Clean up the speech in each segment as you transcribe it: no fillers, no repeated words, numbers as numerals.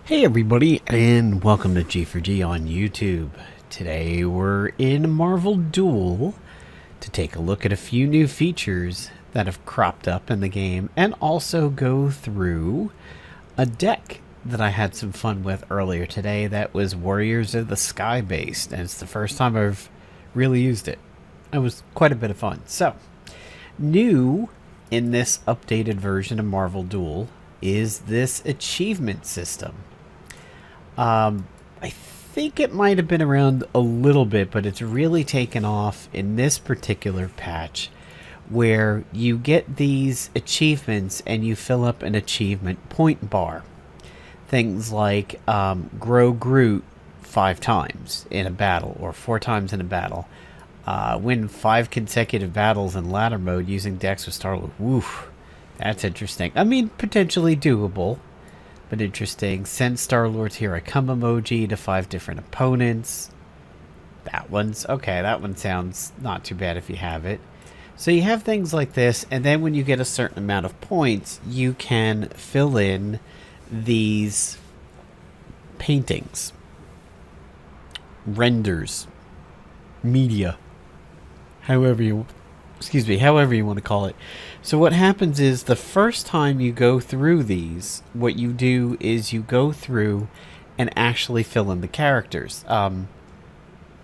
Hey everybody, and welcome to G4G on YouTube. Today we're in Marvel Duel to take a look at a few new features that have cropped up in the game and also go through a deck that I had some fun with earlier today that was Warriors of the Sky based, and it's the first time I've really used it. It was quite a bit of fun. So, new in this updated version of Marvel Duel is this achievement system. I think it might have been around a little bit, but it's really taken off in this particular patch where you get these achievements and you fill up an achievement point bar. Things like grow Groot 5 times in a battle or 4 times in a battle. Win 5 consecutive battles in ladder mode using decks with Star-Lord. Woof, that's interesting. I mean, potentially doable, but interesting. Send Star-Lord's Here I Come emoji to 5 different opponents. That one's okay. That one sounds not too bad if you have it. So you have things like this, and then when you get a certain amount of points, you can fill in these paintings, renders, media, however you want to call it. So what happens is the first time you go through these, what you do is you go through and actually fill in the characters.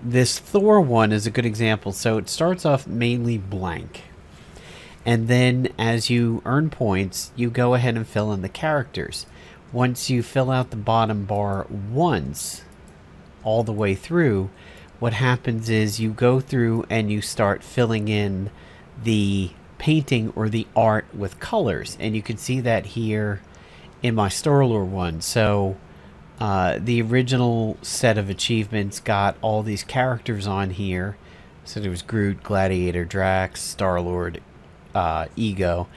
This Thor one is a good example. So it starts off mainly blank. And then as you earn points, you go ahead and fill in the characters. Once you fill out the bottom bar once, all the way through, what happens is you go through and you start filling in the painting or the art with colors, and you can see that here in my Star-Lord one. So the original set of achievements got all these characters on here. So there was Groot, Gladiator, Drax, Star-Lord, Ego,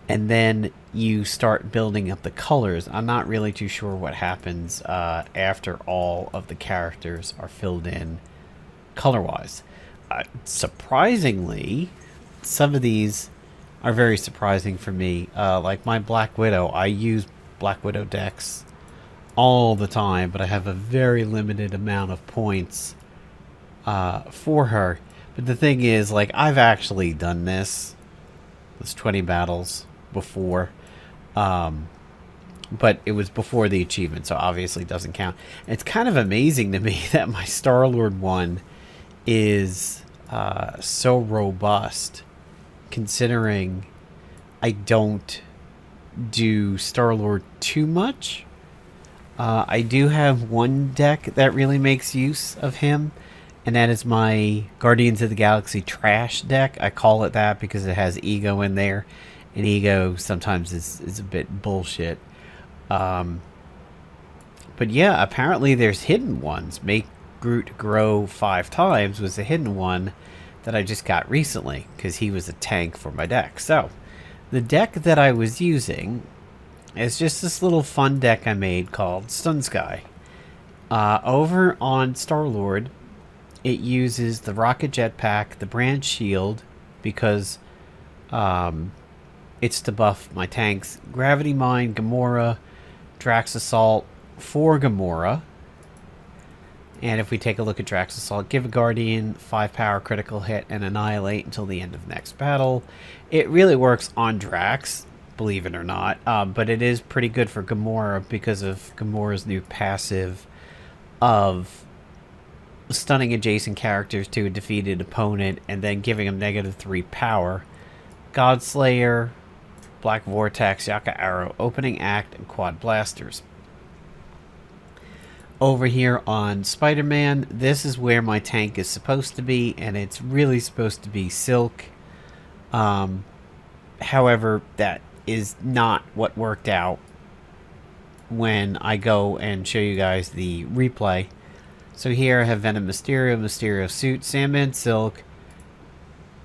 and then you start building up the colors. I'm not really too sure what happens after all of the characters are filled in color-wise. Surprisingly, some of these are very surprising for me. Like my Black Widow, I use Black Widow decks all the time, but I have a very limited amount of points for her. But the thing is, like, I've actually done this 20 battles before, but it was before the achievement, so obviously it doesn't count. And it's kind of amazing to me that my Star-Lord one is so robust, considering I don't do Star-Lord too much. I do have one deck that really makes use of him, and that is my Guardians of the Galaxy trash deck. I call it that because it has Ego in there, and Ego sometimes is a bit bullshit. But yeah, apparently there's hidden ones. Make Groot grow 5 times was a hidden one that I just got recently because he was a tank for my deck. So the deck that I was using is just this little fun deck I made called Stun Sky. Over on Star-Lord, it uses the Rocket Jetpack, the Branch Shield, because it's to buff my tanks, Gravity Mine, Gamora, Drax Assault for Gamora. And if we take a look at Drax Assault, give a Guardian 5 power critical hit and annihilate until the end of the next battle. It really works on Drax, believe it or not, but it is pretty good for Gamora because of Gamora's new passive of stunning adjacent characters to a defeated opponent and then giving them -3 power. Godslayer, Black Vortex, Yaka Arrow, Opening Act, and Quad Blasters. Over here on Spider-Man, this is where my tank is supposed to be, and it's really supposed to be Silk. However, that is not what worked out when I go and show you guys the replay. So here I have Venom Mysterio, Mysterio Suit, Sandman Silk,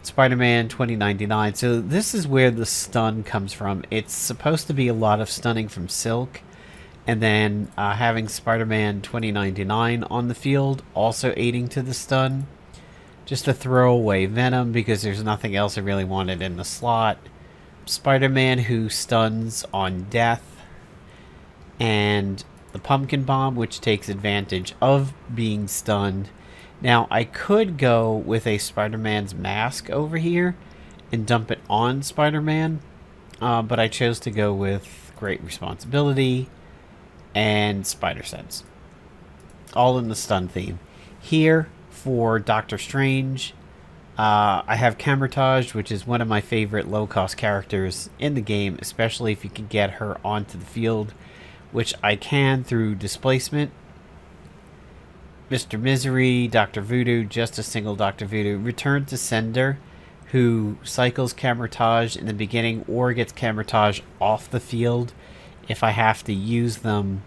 Spider-Man 2099. So this is where the stun comes from. It's supposed to be a lot of stunning from Silk, and then having Spider-Man 2099 on the field also aiding to the stun. Just to throw away Venom because there's nothing else I really wanted in the slot. Spider-Man who stuns on death, and the pumpkin bomb, which takes advantage of being stunned. Now, I could go with a Spider-Man's mask over here and dump it on Spider-Man, but I chose to go with Great Responsibility and Spider Sense, all in the stun theme. Here, for Doctor Strange, I have Camertage, which is one of my favorite low-cost characters in the game, especially if you can get her onto the field, which I can through displacement. Mr. Misery, Dr. Voodoo, just a single Dr. Voodoo. Return to Sender, who cycles Camertage in the beginning or gets Camertage off the field if I have to use them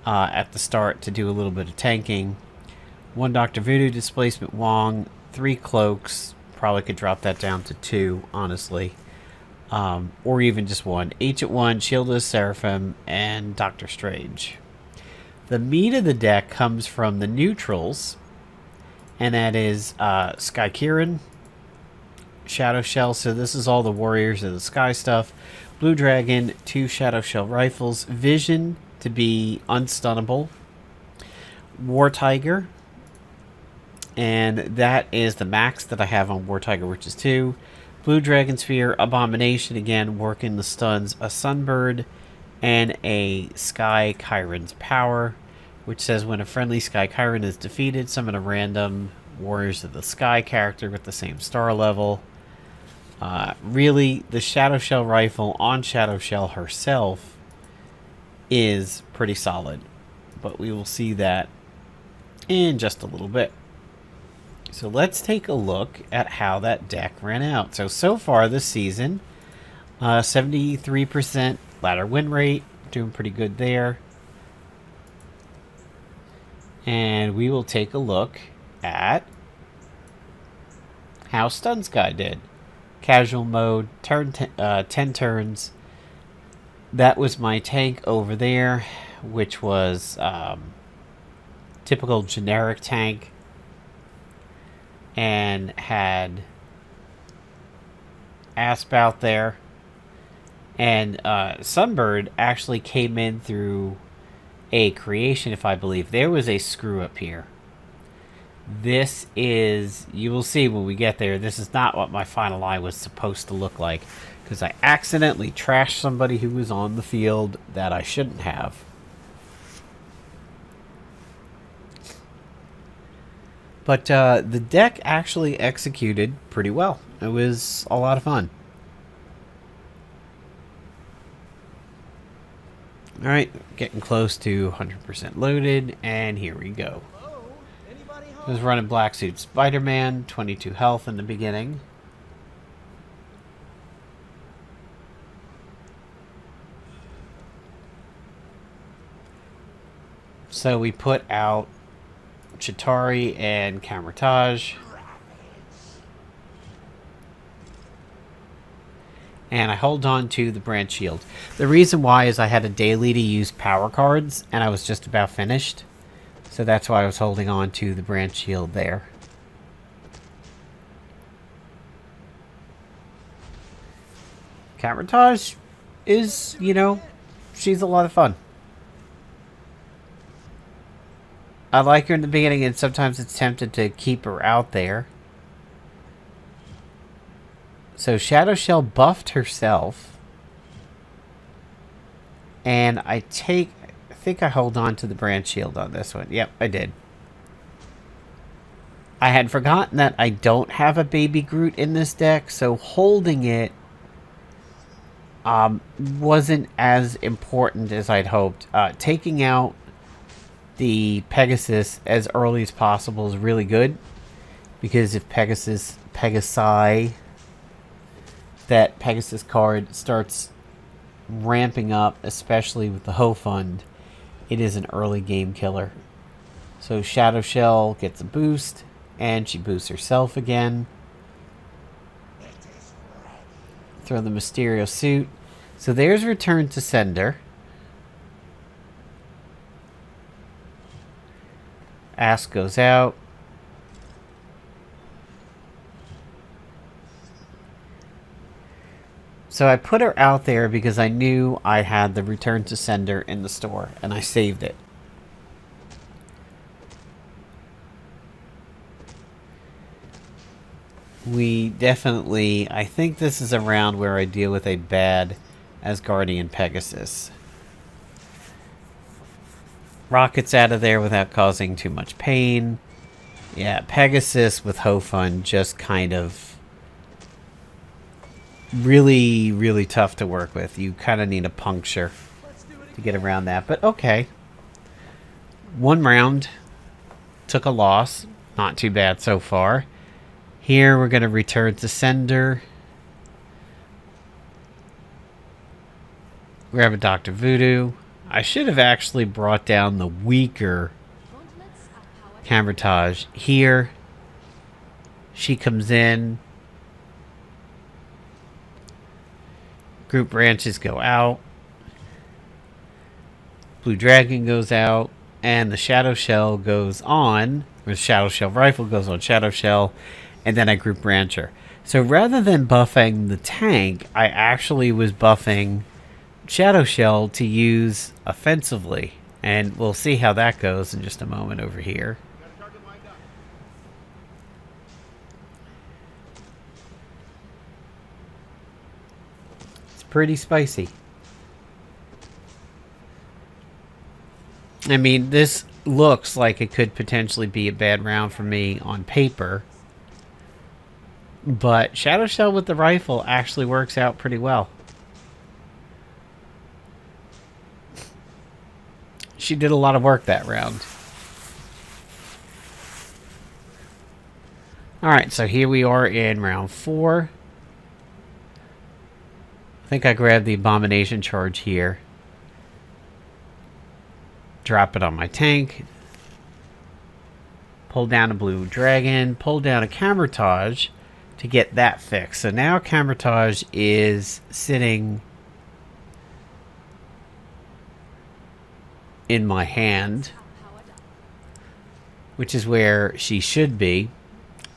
at the start to do a little bit of tanking. 1 Dr. Voodoo, Displacement Wong, 3 Cloaks. Probably could drop that down to 2, honestly. Or even just 1. H at 1, Shield of Seraphim, and Doctor Strange. The meat of the deck comes from the neutrals, and that is Sky Kieran, Shadow Shell, so this is all the Warriors of the Sky stuff. Blue Dragon, 2 Shadow Shell rifles, Vision to be unstunnable, War Tiger, and that is the max that I have on War Tiger, which is 2. Blue Dragon Sphere, Abomination, again working the stuns, a Sunbird, and a Sky Chiron's Power, which says when a friendly Sky Chiron is defeated, summon a random Warriors of the Sky character with the same star level. Really, the Shadow Shell rifle on Shadow Shell herself is pretty solid, but we will see that in just a little bit. So let's take a look at how that deck ran out. So far this season, 73% ladder win rate, doing pretty good there. And we will take a look at how Stun Sky did. Casual mode, 10 turns. That was my tank over there, which was typical generic tank, and had Asp out there. And Sunbird actually came in through a creation, if I believe. There was a screw up here. This is, you will see when we get there, this is not what my final eye was supposed to look like, because I accidentally trashed somebody who was on the field that I shouldn't have. But the deck actually executed pretty well. It was a lot of fun. Alright, getting close to 100% loaded, and here we go. I was running Black Suit Spider-Man, 22 health in the beginning. So we put out Chitauri and Camertage. And I hold on to the branch shield. The reason why is I had a daily to use power cards, and I was just about finished. So that's why I was holding on to the branch shield there. Camertage is, you know, she's a lot of fun. I like her in the beginning, and sometimes it's tempted to keep her out there. So Shadow Shell buffed herself. And I think I hold on to the branch shield on this one. Yep, I did. I had forgotten that I don't have a Baby Groot in this deck, so holding it wasn't as important as I'd hoped. Taking out the Pegasus as early as possible is really good, because if Pegasi, that Pegasus card starts ramping up, especially with the Ho Fund, it is an early game killer. So Shadow Shell gets a boost, and she boosts herself again. Throw the Mysterio suit. So there's Return to Sender. Ask goes out. So I put her out there because I knew I had the Return to Sender in the store, and I saved it. we definitely... I think this is a round where I deal with a bad Asgardian Pegasus. Rockets out of there without causing too much pain. Yeah, Pegasus with Hofun just kind of... really, really tough to work with. You kind of need a puncture to get around that. But okay. One round. Took a loss. Not too bad so far. Here we're going to return to sender. Grab a Dr. Voodoo. I should have actually brought down the weaker Camertage. Here. She comes in. Group branches go out. Blue Dragon goes out. And the Shadow Shell goes on. Or the Shadow Shell Rifle goes on Shadow Shell. And then I group brancher. So rather than buffing the tank, I actually was buffing Shadow Shell to use offensively. And we'll see how that goes in just a moment over here. It's pretty spicy. I mean, this looks like it could potentially be a bad round for me on paper. But Shadow Shell with the rifle actually works out pretty well. She did a lot of work that round. Alright, so here we are in round 4. I think I grabbed the Abomination charge here. Drop it on my tank. Pull down a Blue Dragon. Pull down a Camertage to get that fixed. So now Camertage is sitting in my hand, which is where she should be,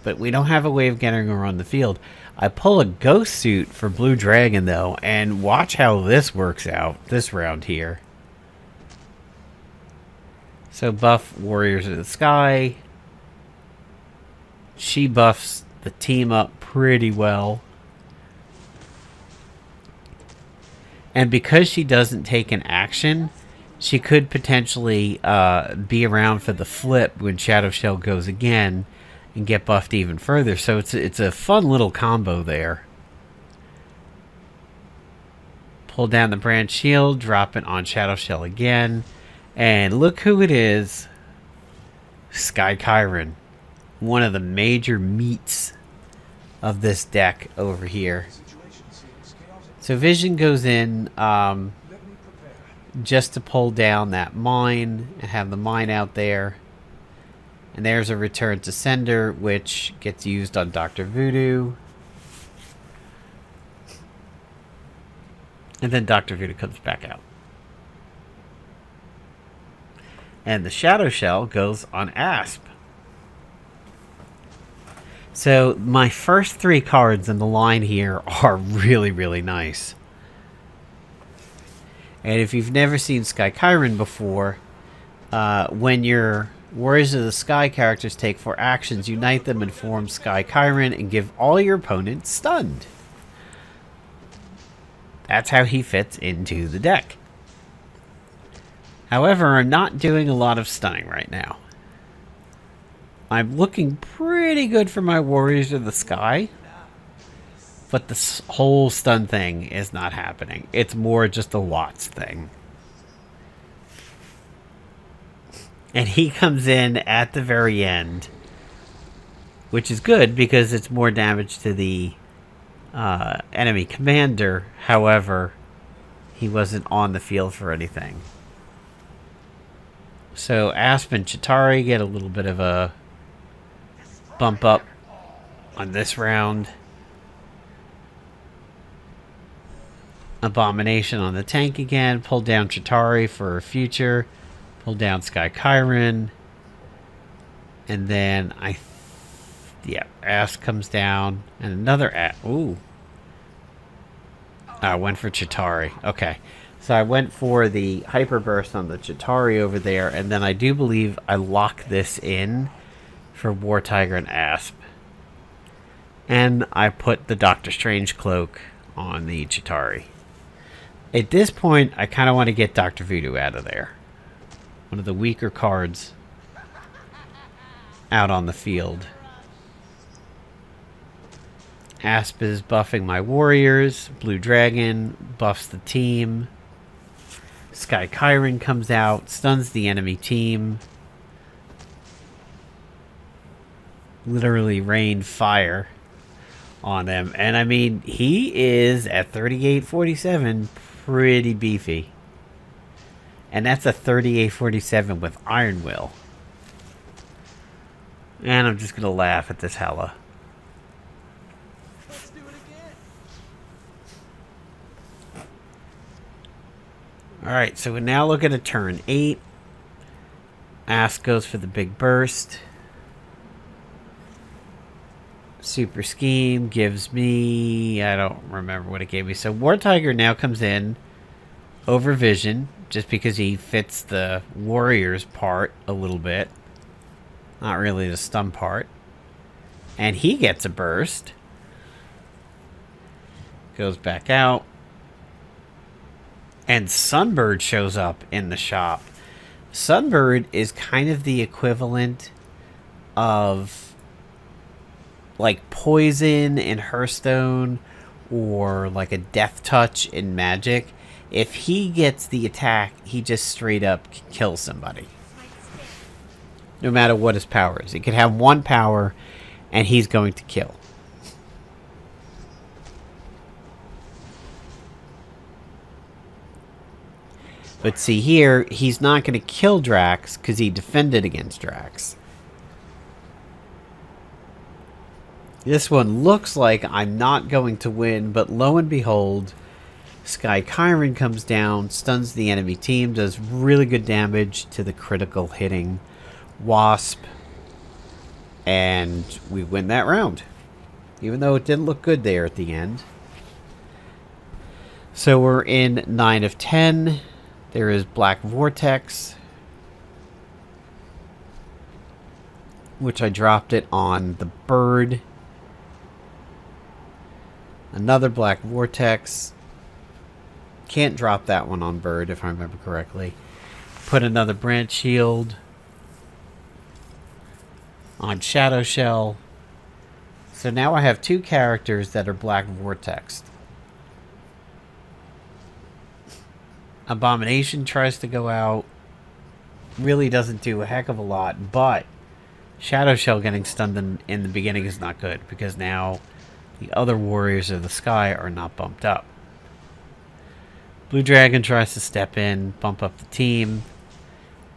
but we don't have a way of getting her on the field. I pull a Ghost Suit for Blue Dragon though, and watch how this works out this round here. So buff Warriors of the Sky. She buffs the team up pretty well. And because she doesn't take an action, she could potentially be around for the flip when Shadow Shell goes again and get buffed even further. So it's a fun little combo there. Pull down the Branch Shield, drop it on Shadow Shell again. And look who it is. Sky Chiron. One of the major meats of this deck over here. So Vision goes in just to pull down that mine and have the mine out there. And there's a return to sender, which gets used on Dr. Voodoo. And then Dr. Voodoo comes back out. And the Shadow Shell goes on Asp. So my first 3 cards in the line here are really, really nice. And if you've never seen Sky Chiron before, when your Warriors of the Sky characters take 4 actions, unite them and form Sky Chiron and give all your opponents stunned. That's how he fits into the deck. However, I'm not doing a lot of stunning right now. I'm looking pretty good for my Warriors of the Sky, but this whole stun thing is not happening. It's more just a WOTS thing. And he comes in at the very end, which is good because it's more damage to the enemy commander. However, he wasn't on the field for anything. So Asp and Chitauri get a little bit of a bump up on this round. Abomination on the tank again. Pull down Chitauri for a future. Pull down Sky Chiron. And then Asp comes down. And another Asp. Ooh. I went for Chitauri. Okay. So I went for the Hyper Burst on the Chitauri over there. And then I do believe I lock this in for War Tiger and Asp. And I put the Doctor Strange cloak on the Chitauri. At this point, I kind of want to get Dr. Voodoo out of there. One of the weaker cards out on the field. Asp is buffing my warriors. Blue Dragon buffs the team. Sky Chiron comes out, stuns the enemy team. Literally rained fire on them. And I mean, he is at 3847 pretty beefy. And that's a 3847 with Iron Will. And I'm just going to laugh at this hella. Let's do it again. Alright, so we now look at a turn 8. Ask goes for the big burst. Super Scheme gives me... I don't remember what it gave me. So War Tiger now comes in over Vision, just because he fits the Warriors part a little bit. Not really the stun part. And he gets a burst. Goes back out. And Sunbird shows up in the shop. Sunbird is kind of the equivalent of like Poison in Hearthstone or like a Death Touch in Magic. If he gets the attack, he just straight up kills somebody. No matter what his power is. He could have one power and he's going to kill. But see here, he's not going to kill Drax because he defended against Drax. This one looks like I'm not going to win, but lo and behold, Sky Chiron comes down, stuns the enemy team, does really good damage to the critical hitting Wasp, and we win that round. Even though it didn't look good there at the end. So we're in 9 of 10. There is Black Vortex, which I dropped it on the bird. Another Black Vortex. Can't drop that one on bird if I remember correctly. Put another Branch Shield on Shadow Shell. So now I have two characters that are Black Vortex. Abomination tries to go out. Really doesn't do a heck of a lot, but Shadow Shell getting stunned in the beginning is not good because now the other Warriors of the Sky are not bumped up. Blue Dragon tries to step in, bump up the team.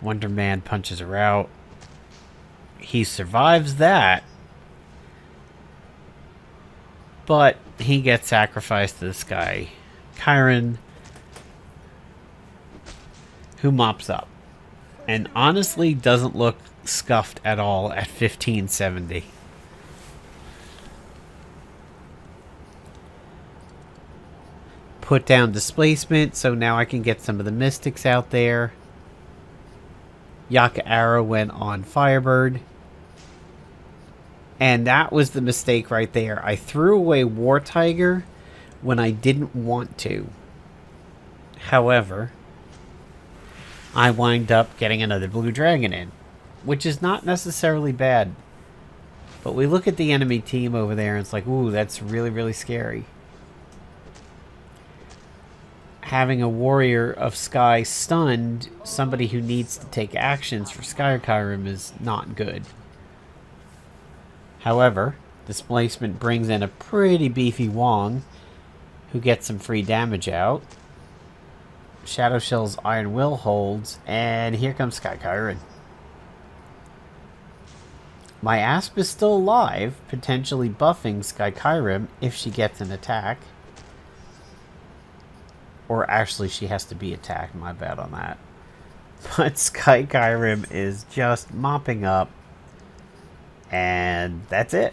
Wonder Man punches her out. He survives that, but he gets sacrificed to the Sky Chiron, who mops up and honestly doesn't look scuffed at all at 1570. Put down displacement, so now I can get some of the mystics out there. Yaka Arrow went on Firebird. And that was the mistake right there. I threw away War Tiger when I didn't want to. However, I wind up getting another Blue Dragon in, which is not necessarily bad. But we look at the enemy team over there and it's like, ooh, that's really, really scary. Having a Warrior of Sky stunned, somebody who needs to take actions for Sky Chiron is not good. However, displacement brings in a pretty beefy Wong, who gets some free damage out. Shadow Shell's Iron Will holds, and here comes Sky Chiron. My Asp is still alive, potentially buffing Sky Chiron if she gets an attack. Or actually, she has to be attacked. My bad on that. But Sky Chiron is just mopping up. And that's it.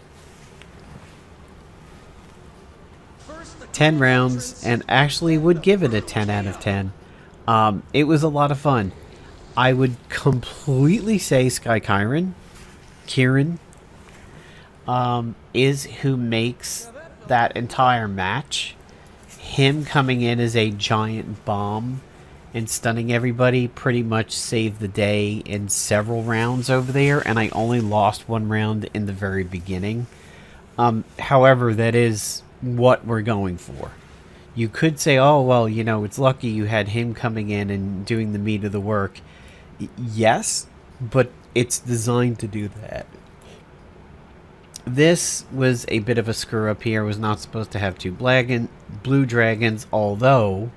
10 rounds. And actually would give it a 10 out of 10. It was a lot of fun. I would completely say Sky Chiron. Kieran. is who makes that entire match. Him coming in as a giant bomb and stunning everybody pretty much saved the day in several rounds over there, and I only lost one round in the very beginning. However, that is what we're going for. You could say, oh, well, you know, it's lucky you had him coming in and doing the meat of the work. Yes, but it's designed to do that. This was a bit of a screw up here. Was not supposed to have two blue dragons, although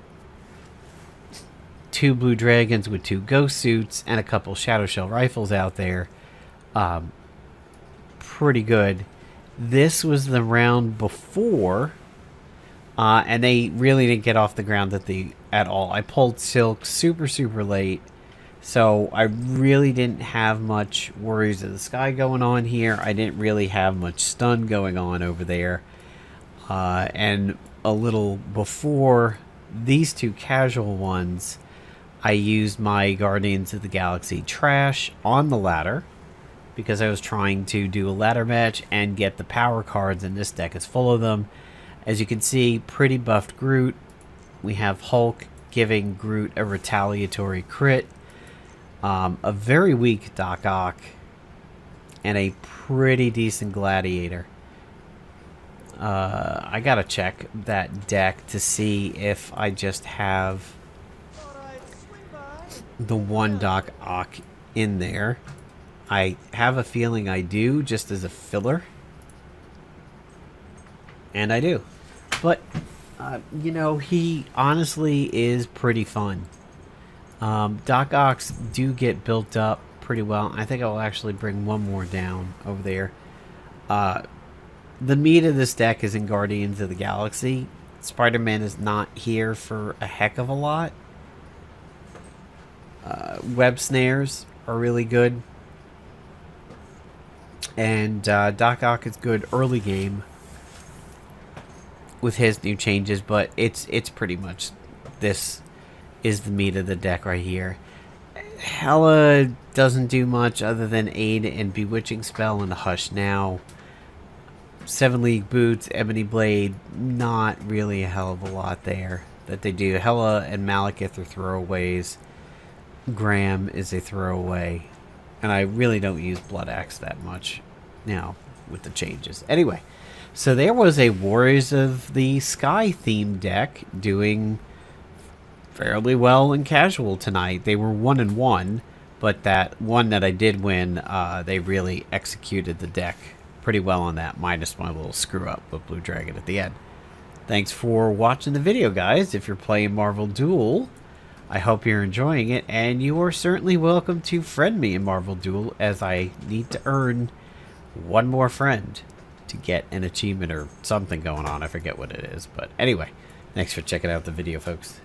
two blue dragons with two ghost suits and a couple shadow shell rifles out there. Pretty good. This was the round before, and they really didn't get off the ground at all. I pulled Silk super late, so I really didn't have much Warriors of the Sky going on here. I didn't really have much stun going on over there. And a little before these two casual ones, I used my Guardians of the Galaxy trash on the ladder because I was trying to do a ladder match and get the power cards, and this deck is full of them. As you can see, pretty buffed Groot. We have Hulk giving Groot a retaliatory crit. A very weak Doc Ock, and a pretty decent Gladiator. I gotta check that deck to see if I just have the one Doc Ock in there. I have a feeling I do, just as a filler. And I do. But, you know, he honestly is pretty fun. Doc Ocks do get built up pretty well. I think I'll actually bring one more down over there. The meat of this deck is in Guardians of the Galaxy. Spider-Man is not here for a heck of a lot. Web snares are really good. And Doc Ock is good early game with his new changes, but it's pretty much this is the meat of the deck right here. Hela doesn't do much other than aid and Bewitching Spell and Hush Now. 7 League Boots, Ebony Blade, not really a hell of a lot there that they do. Hela and Malekith are throwaways. Graham is a throwaway. And I really don't use Blood Axe that much now with the changes. Anyway, so there was a Warriors of the Sky themed deck doing fairly well in casual tonight. They were 1-1, but that one that I did win, they really executed the deck pretty well on that, minus my little screw up with Blue Dragon at the end. Thanks for watching the video, guys. If you're playing Marvel Duel, I hope you're enjoying it, and you are certainly welcome to friend me in Marvel Duel, as I need to earn one more friend to get an achievement or something going on. I forget what it is, but anyway, thanks for checking out the video, folks.